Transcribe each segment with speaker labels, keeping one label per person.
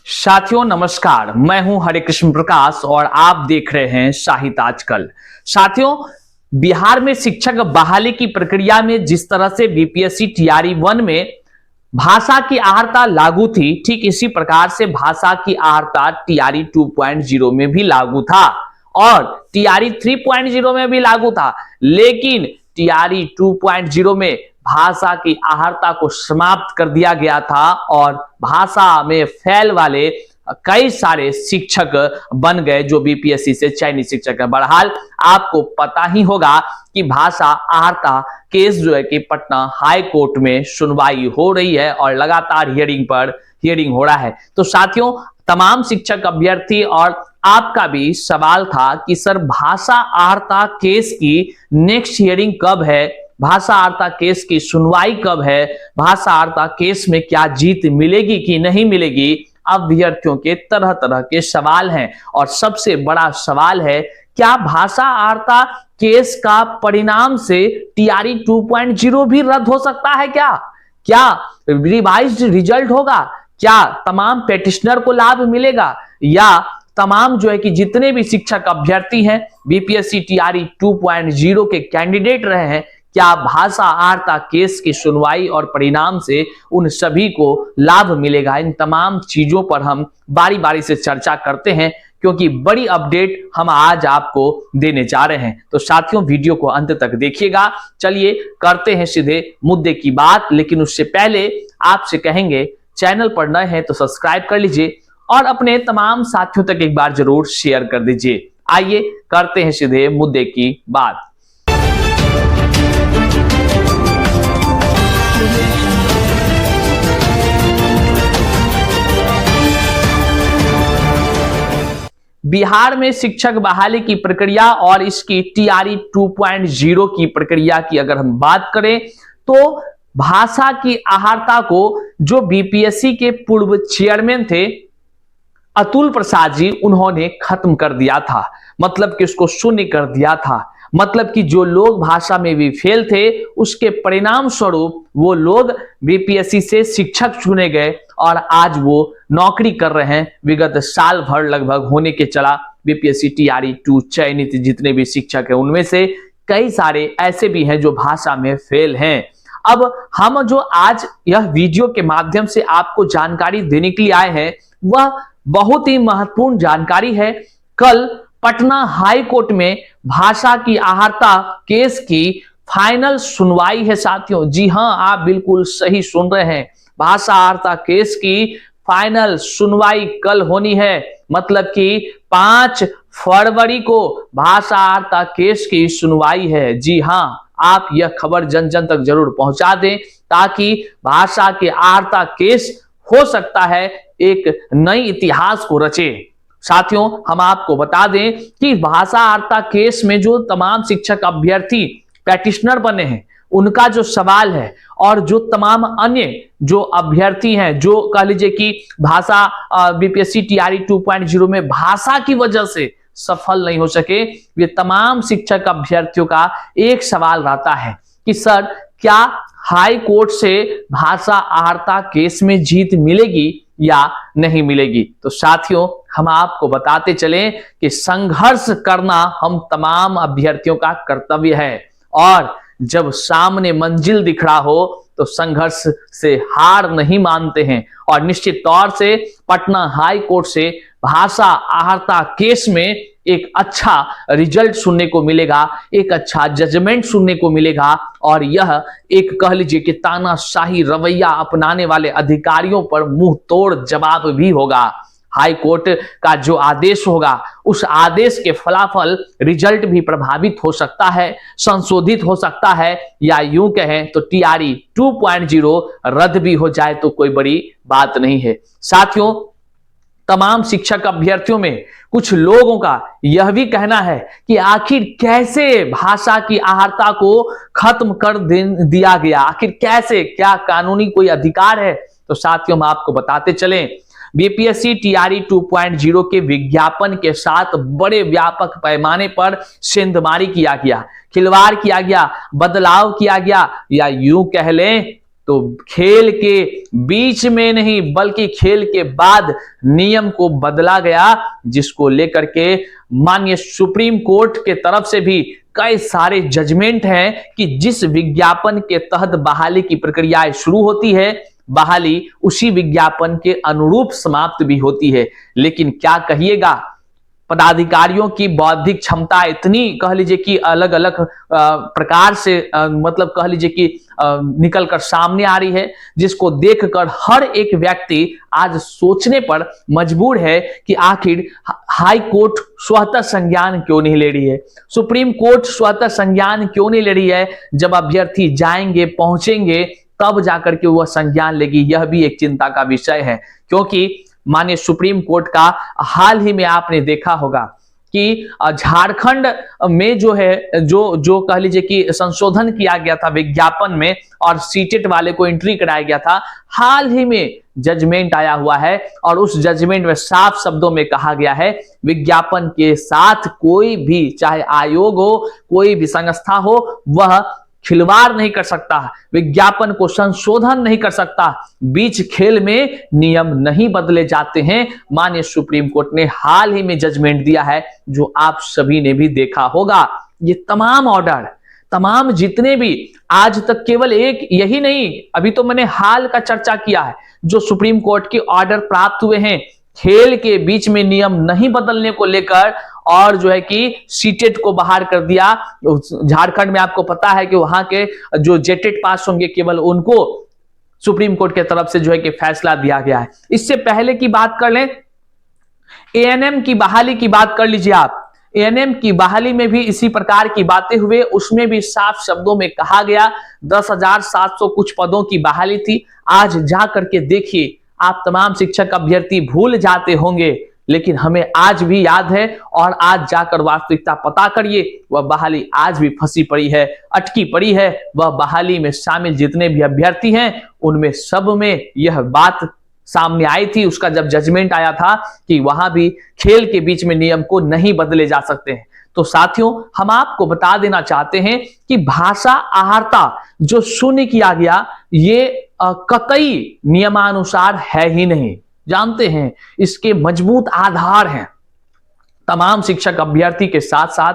Speaker 1: साथियों नमस्कार, मैं हूं हरे कृष्ण प्रकाश और आप देख रहे हैं साहित्य आजकल। साथियों, बिहार में शिक्षक बहाली की प्रक्रिया में जिस तरह से बीपीएससी टीआरई 1 में भाषा की अहर्ता लागू थी, ठीक इसी प्रकार से भाषा की अहर्ता टीआरई 2.0 में भी लागू था और टीआरई 3.0 में भी लागू था। लेकिन टीआरई 2.0 में भाषा की अहर्ता को समाप्त कर दिया गया था और भाषा में फेल वाले कई सारे शिक्षक बन गए जो बीपीएससी से चयनित शिक्षक है। बहरहाल आपको पता ही होगा कि भाषा अहर्ता केस जो है कि पटना हाई कोर्ट में सुनवाई हो रही है और लगातार हियरिंग हो रहा है। तो साथियों, तमाम शिक्षक अभ्यर्थी और आपका भी सवाल था कि सर भाषा अहर्ता केस की नेक्स्ट हियरिंग कब है, भाषा अहर्ता केस की सुनवाई कब है, भाषा अहर्ता केस में क्या जीत मिलेगी कि नहीं मिलेगी। अभ्यर्थियों के तरह तरह के सवाल हैं और सबसे बड़ा सवाल है, क्या भाषा अहर्ता केस का परिणाम से टीआरई 2.0 भी रद्द हो सकता है? क्या रिवाइज्ड रिजल्ट होगा? क्या तमाम पेटिशनर को लाभ मिलेगा या तमाम जो है कि जितने भी शिक्षक अभ्यर्थी हैं बीपीएससी टीआरई 2.0 के कैंडिडेट रहे हैं, क्या भाषा अहर्ता केस की सुनवाई और परिणाम से उन सभी को लाभ मिलेगा? इन तमाम चीजों पर हम बारी बारी से चर्चा करते हैं क्योंकि बड़ी अपडेट हम आज आपको देने जा रहे हैं। तो साथियों, वीडियो को अंत तक देखिएगा। चलिए करते हैं सीधे मुद्दे की बात, लेकिन उससे पहले आपसे कहेंगे चैनल पर नए हैं तो सब्सक्राइब कर लीजिए और अपने तमाम साथियों तक एक बार जरूर शेयर कर दीजिए। आइए करते हैं सीधे मुद्दे की बात। बिहार में शिक्षक बहाली की प्रक्रिया और इसकी टीआरई 2.0 की प्रक्रिया की अगर हम बात करें तो भाषा की अहर्ता को जो बीपीएससी के पूर्व चेयरमैन थे अतुल प्रसाद जी, उन्होंने खत्म कर दिया था। मतलब कि उसको शून्य कर दिया था। मतलब कि जो लोग भाषा में भी फेल थे उसके परिणाम स्वरूप वो लोग बीपीएससी से शिक्षक चुने गए और आज वो नौकरी कर रहे हैं। विगत साल भर लगभग होने के चला बीपीएससी टीआरई 2 चयनित जितने भी शिक्षक हैं उनमें से कई सारे ऐसे भी हैं जो भाषा में फेल हैं। अब हम जो आज यह वीडियो के माध्यम से आपको जानकारी देने के लिए आए हैं वह बहुत ही महत्वपूर्ण जानकारी है। कल पटना हाई कोर्ट में भाषा की अहर्ता केस की फाइनल सुनवाई है साथियों। जी हां, आप बिल्कुल सही सुन रहे हैं, भाषा अहर्ता केस की फाइनल सुनवाई कल होनी है। मतलब कि 5 फरवरी को भाषा अहर्ता केस की सुनवाई है। जी हां, आप यह खबर जन जन तक जरूर पहुंचा दें ताकि भाषा के अहर्ता केस हो सकता है एक नई इतिहास को रचे। साथियों, हम आपको बता दें कि भाषा अहर्ता केस में जो तमाम शिक्षक अभ्यर्थी पेटिशनर बने हैं उनका जो सवाल है और जो तमाम अन्य जो अभ्यर्थी हैं जो कह लीजिए कि भाषा बीपीएससी टीआरई 2.0 में भाषा की वजह से सफल नहीं हो सके, ये तमाम शिक्षक अभ्यर्थियों का एक सवाल रहता है कि सर क्या हाई कोर्ट से भाषा अहर्ता केस में जीत मिलेगी या नहीं मिलेगी। तो साथियों, हम आपको बताते चलें कि संघर्ष करना हम तमाम अभ्यर्थियों का कर्तव्य है और जब सामने मंजिल दिख रहा हो तो संघर्ष से हार नहीं मानते हैं। और निश्चित तौर से पटना हाई कोर्ट से भाषा अहर्ता केस में एक अच्छा रिजल्ट सुनने को मिलेगा, एक अच्छा जजमेंट सुनने को मिलेगा और यह एक कह लीजिए कि तानाशाही रवैया अपनाने वाले अधिकारियों पर मुंह तोड़ जवाब भी होगा। हाई कोर्ट का जो आदेश होगा उस आदेश के फलाफल रिजल्ट भी प्रभावित हो सकता है, संशोधित हो सकता है या यूं कहें तो टीआरई 2.0 रद्द भी हो जाए तो कोई बड़ी बात नहीं है। साथियों, तमाम शिक्षक अभ्यर्थियों में कुछ लोगों का यह भी कहना है कि आखिर कैसे भाषा की अहर्ता को खत्म कर दिया गया, आखिर कैसे, क्या कानूनी कोई अधिकार है? तो साथियों, हम आपको बताते चलें बीपीएससी टीआरई 2.0 के विज्ञापन के साथ बड़े व्यापक पैमाने पर सेंधमारी किया गया, खिलवाड़ किया गया, बदलाव किया गया या यूं कह लें तो खेल के बीच में नहीं बल्कि खेल के बाद नियम को बदला गया, जिसको लेकर के माननीय सुप्रीम कोर्ट के तरफ से भी कई सारे जजमेंट हैं कि जिस विज्ञापन के तहत बहाली की प्रक्रिया शुरू होती है, बहाली उसी विज्ञापन के अनुरूप समाप्त भी होती है। लेकिन क्या कहिएगा, पदाधिकारियों की बौद्धिक क्षमता इतनी कह लीजिए कि अलग अलग प्रकार से मतलब कह लीजिए कि निकल कर सामने आ रही है, जिसको देखकर हर एक व्यक्ति आज सोचने पर मजबूर है कि आखिर हाई कोर्ट स्वतः संज्ञान क्यों नहीं ले रही है, सुप्रीम कोर्ट स्वतः संज्ञान क्यों नहीं ले रही है। जब अभ्यर्थी जाएंगे पहुंचेंगे तब जाकर के वह संज्ञान लेगी, यह भी एक चिंता का विषय है। क्योंकि माननीय सुप्रीम कोर्ट का हाल ही में आपने देखा होगा कि झारखंड में जो है जो कह लीजिए कि संशोधन किया गया था विज्ञापन में और सीटेट वाले को एंट्री कराया गया था, हाल ही में जजमेंट आया हुआ है और उस जजमेंट में साफ शब्दों में कहा गया है विज्ञापन के साथ कोई भी, चाहे आयोग हो कोई भी संस्था हो, वह खिलवाड़ नहीं कर सकता, विज्ञापन को संशोधन नहीं कर सकता, बीच खेल में नियम नहीं बदले जाते हैं। माननीय सुप्रीम कोर्ट ने हाल ही में जजमेंट दिया है जो आप सभी ने भी देखा होगा। ये तमाम ऑर्डर, तमाम जितने भी आज तक, केवल एक यही नहीं, अभी तो मैंने हाल का चर्चा किया है, जो सुप्रीम कोर्ट के ऑर्डर प्राप्त हुए हैं खेल के बीच में नियम नहीं बदलने को लेकर, और जो है कि सीटेट को बाहर कर दिया। झारखंड में आपको पता है कि वहां के जो जेटेट पास होंगे केवल उनको सुप्रीम कोर्ट के तरफ से जो है कि फैसला दिया गया है। इससे पहले की बात कर लें, एएनएम की बहाली की बात कर लीजिए आप। एएनएम की बहाली में भी इसी प्रकार की बातें हुए, उसमें भी साफ शब्दों में कहा गया 10,700 कुछ पदों की बहाली थी। आज जा करके देखिए, आप तमाम शिक्षक अभ्यर्थी भूल जाते होंगे, लेकिन हमें आज भी याद है और आज जाकर वास्तविकता पता करिए, वह बहाली आज भी फंसी पड़ी है, अटकी पड़ी है। वह बहाली में शामिल जितने भी अभ्यर्थी हैं उनमें सब में यह बात सामने आई थी। उसका जब जजमेंट आया था कि वहां भी खेल के बीच में नियम को नहीं बदले जा सकते हैं। तो साथियों, हम आपको बता देना चाहते हैं कि भाषा आहारता जो शून्य किया गया, ये कतई नियमानुसार है ही नहीं। जानते हैं इसके मजबूत आधार हैं। तमाम शिक्षक अभ्यर्थी के साथ साथ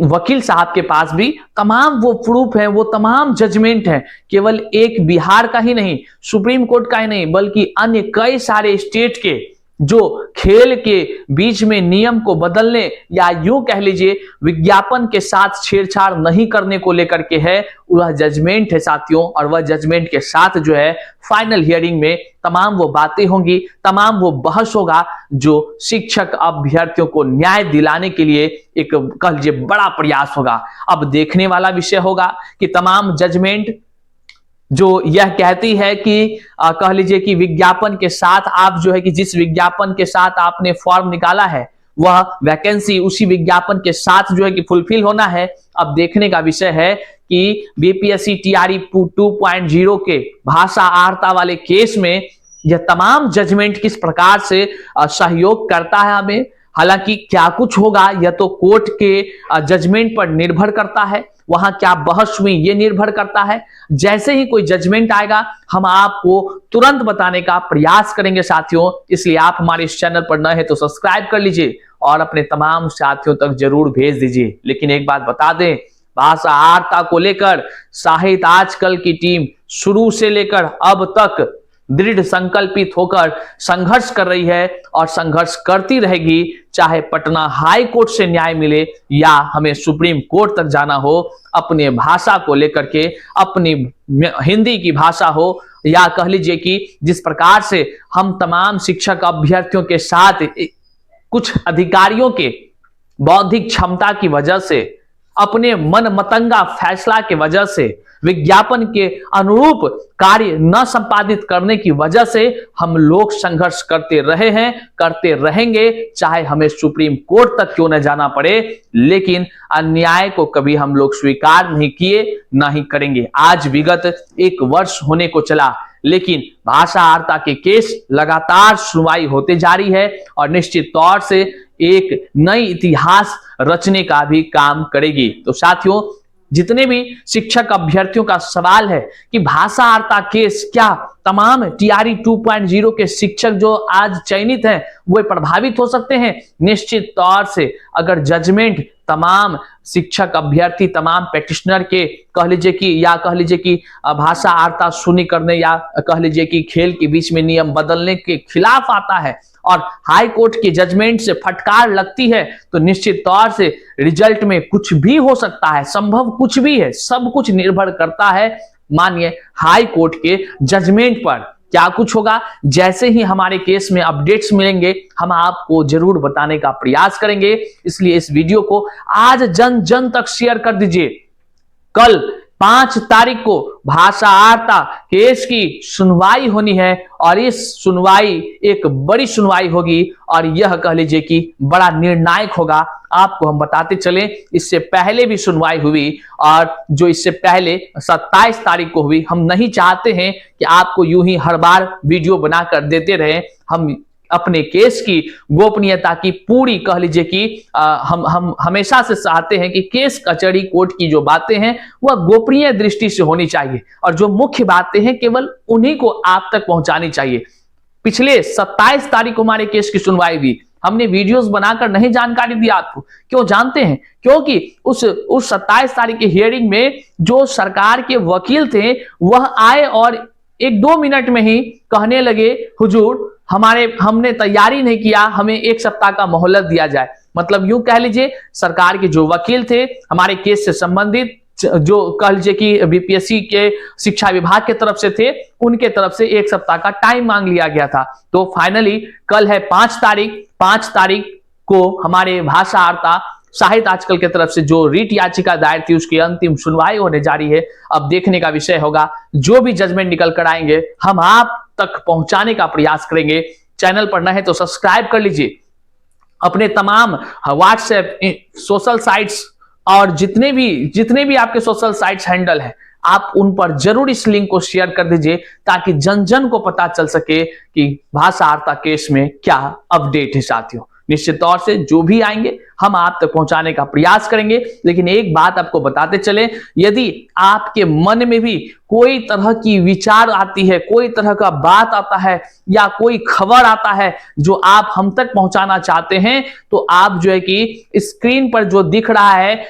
Speaker 1: वकील साहब के पास भी तमाम वो प्रूफ हैं, वो तमाम जजमेंट हैं, केवल एक बिहार का ही नहीं, सुप्रीम कोर्ट का ही नहीं, बल्कि अन्य कई सारे स्टेट के जो खेल के बीच में नियम को बदलने या यूं कह लीजिए विज्ञापन के साथ छेड़छाड़ नहीं करने को लेकर के है, वह जजमेंट है साथियों। और वह जजमेंट के साथ जो है फाइनल हियरिंग में तमाम वो बातें होंगी, तमाम वो बहस होगा जो शिक्षक अभ्यर्थियों को न्याय दिलाने के लिए एक कह लीजिए बड़ा प्रयास होगा। अब देखने वाला विषय होगा कि तमाम जजमेंट जो यह कहती है कि कह लीजिए कि विज्ञापन के साथ आप जो है कि जिस विज्ञापन के साथ आपने फॉर्म निकाला है वह वैकेंसी उसी विज्ञापन के साथ जो है कि फुलफिल होना है। अब देखने का विषय है कि बीपीएससी टीआरई 2.0 के भाषा आहारता वाले केस में यह तमाम जजमेंट किस प्रकार से सहयोग करता है हमें। हालांकि क्या कुछ होगा यह तो कोर्ट के जजमेंट पर निर्भर करता है, वहां क्या बहस हुई ये निर्भर करता है। जैसे ही कोई जजमेंट आएगा हम आपको तुरंत बताने का प्रयास करेंगे साथियों। इसलिए आप हमारे इस चैनल पर नए हैं तो सब्सक्राइब कर लीजिए और अपने तमाम साथियों तक जरूर भेज दीजिए। लेकिन एक बात बता दें, भाषा आहारता को लेकर साहित्य आजकल की टीम शुरू से लेकर अब तक दृढ़ संकल्पित होकर संघर्ष कर रही है और संघर्ष करती रहेगी, चाहे पटना हाई कोर्ट से न्याय मिले या हमें सुप्रीम कोर्ट तक जाना हो। अपने भाषा को लेकर के, अपनी हिंदी की भाषा हो या कह लीजिए कि जिस प्रकार से हम तमाम शिक्षक अभ्यर्थियों के साथ कुछ अधिकारियों के बौद्धिक क्षमता की वजह से, अपने मन मतंगा फैसला के वजह से, विज्ञापन के अनुरूप कार्य न संपादित करने की वजह से हम लोग संघर्ष करते रहे हैं, करते रहेंगे, चाहे हमें सुप्रीम कोर्ट तक क्यों न जाना पड़े। लेकिन अन्याय को कभी हम लोग स्वीकार नहीं किए, ना ही करेंगे। आज विगत 1 वर्ष होने को चला, लेकिन भाषा आहारता के केस लगातार सुनवाई होते जा रही है और निश्चित तौर से एक नई इतिहास रचने का भी काम करेगी। तो साथियों, जितने भी शिक्षक अभ्यर्थियों का सवाल है कि भाषाहारता केस क्या तमाम टीआरई 2.0 के शिक्षक जो आज चयनित हैं वो प्रभावित हो सकते हैं? निश्चित तौर से अगर जजमेंट तमाम शिक्षक अभ्यर्थी तमाम पेटिशनर के कह लीजिए कि भाषाहारता शून्य करने या कह लीजिए कि खेल के बीच में नियम बदलने के खिलाफ आता है और हाई कोर्ट के जजमेंट से फटकार लगती है तो निश्चित तौर से रिजल्ट में कुछ भी हो सकता है, संभव कुछ भी है। सब कुछ निर्भर करता है मानिए हाई कोर्ट के जजमेंट पर। क्या कुछ होगा, जैसे ही हमारे केस में अपडेट्स मिलेंगे हम आपको जरूर बताने का प्रयास करेंगे। इसलिए इस वीडियो को आज जन जन तक शेयर कर दीजिए। कल 5 तारीख को भाषाहारता केस की सुनवाई होनी है और इस सुनवाई एक बड़ी सुनवाई होगी और यह कह लीजिए कि बड़ा निर्णायक होगा। आपको हम बताते चले, इससे पहले भी सुनवाई हुई और जो इससे पहले 27 तारीख को हुई। हम नहीं चाहते हैं कि आपको यूं ही हर बार वीडियो बनाकर देते रहे। हम अपने केस की गोपनीयता की पूरी कह लीजिए कि हम हमेशा से चाहते हैं कि केस कचहरी कोर्ट की जो बातें हैं वह गोपनीय दृष्टि से होनी चाहिए और जो मुख्य बातें हैं केवल उन्हीं को आप तक पहुंचानी चाहिए। पिछले 27 तारीख को हमारे केस की सुनवाई हुई, हमने वीडियोस बनाकर नहीं जानकारी दी आपको। क्यों जानते हैं? क्योंकि उस 27 तारीख की हियरिंग में जो सरकार के वकील थे वह आए और 1-2 मिनट में ही कहने लगे, हुजूर हमने तैयारी नहीं किया, हमें 1 सप्ताह का मोहलत दिया जाए। मतलब यूं कह लीजिए सरकार के जो वकील थे हमारे केस से संबंधित, जो कह लीजिए कि बीपीएससी के शिक्षा विभाग के तरफ से थे, उनके तरफ से 1 सप्ताह का टाइम मांग लिया गया था। तो फाइनली कल है 5 तारीख को हमारे भाषाहारता साहित्य आजकल के तरफ से जो रीट याचिका दायर थी उसकी अंतिम सुनवाई होने जा रही है। अब देखने का विषय होगा, जो भी जजमेंट निकल कर आएंगे हम आप तक पहुंचाने का प्रयास करेंगे। चैनल पर नए हैं तो सब्सक्राइब कर लीजिए। अपने तमाम व्हाट्सएप सोशल साइट्स और जितने भी आपके सोशल साइट्स हैंडल हैं आप उन पर जरूर इस लिंक को शेयर कर दीजिए ताकि जन जन को पता चल सके कि भाषाहारता केस में क्या अपडेट है। साथियों निश्चित तौर से जो भी आएंगे हम आप तक पहुंचाने का प्रयास करेंगे। लेकिन एक बात आपको बताते चले, यदि आपके मन में भी कोई तरह की विचार आती है, कोई तरह का बात आता है या कोई खबर आता है जो आप हम तक पहुंचाना चाहते हैं तो आप जो है कि स्क्रीन पर जो दिख रहा है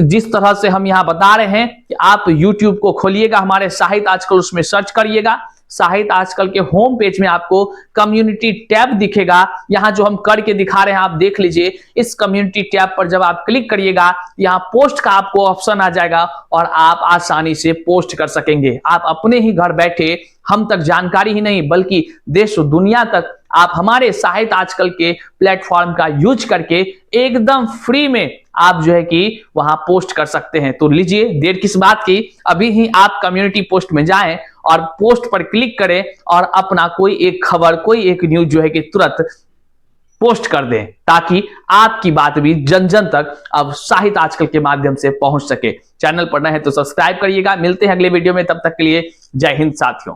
Speaker 1: जिस तरह से हम यहां बता रहे हैं कि आप YouTube को खोलिएगा, हमारे साहित्य आजकल उसमें सर्च करिएगा। साहित्य आजकल के होम पेज में आपको कम्युनिटी टैब दिखेगा। यहां जो हम करके दिखा रहे हैं आप देख लीजिए। इस कम्युनिटी टैब पर जब आप क्लिक करिएगा यहां पोस्ट का आपको ऑप्शन आ जाएगा और आप आसानी से पोस्ट कर सकेंगे। आप अपने ही घर बैठे हम तक जानकारी ही नहीं बल्कि देश और दुनिया तक आप हमारे साहित्य आजकल के प्लेटफॉर्म का यूज करके एकदम फ्री में आप जो है कि वहां पोस्ट कर सकते हैं। तो लीजिए देर किस बात की, अभी ही आप कम्युनिटी पोस्ट में जाएं और पोस्ट पर क्लिक करें और अपना कोई एक खबर, कोई एक न्यूज जो है कि तुरंत पोस्ट कर दें ताकि आपकी बात भी जन जन तक अब साहित्य आजकल के माध्यम से पहुंच सके। चैनल पर नए हैं तो सब्सक्राइब करिएगा। मिलते हैं अगले वीडियो में, तब तक के लिए जय हिंद साथियों।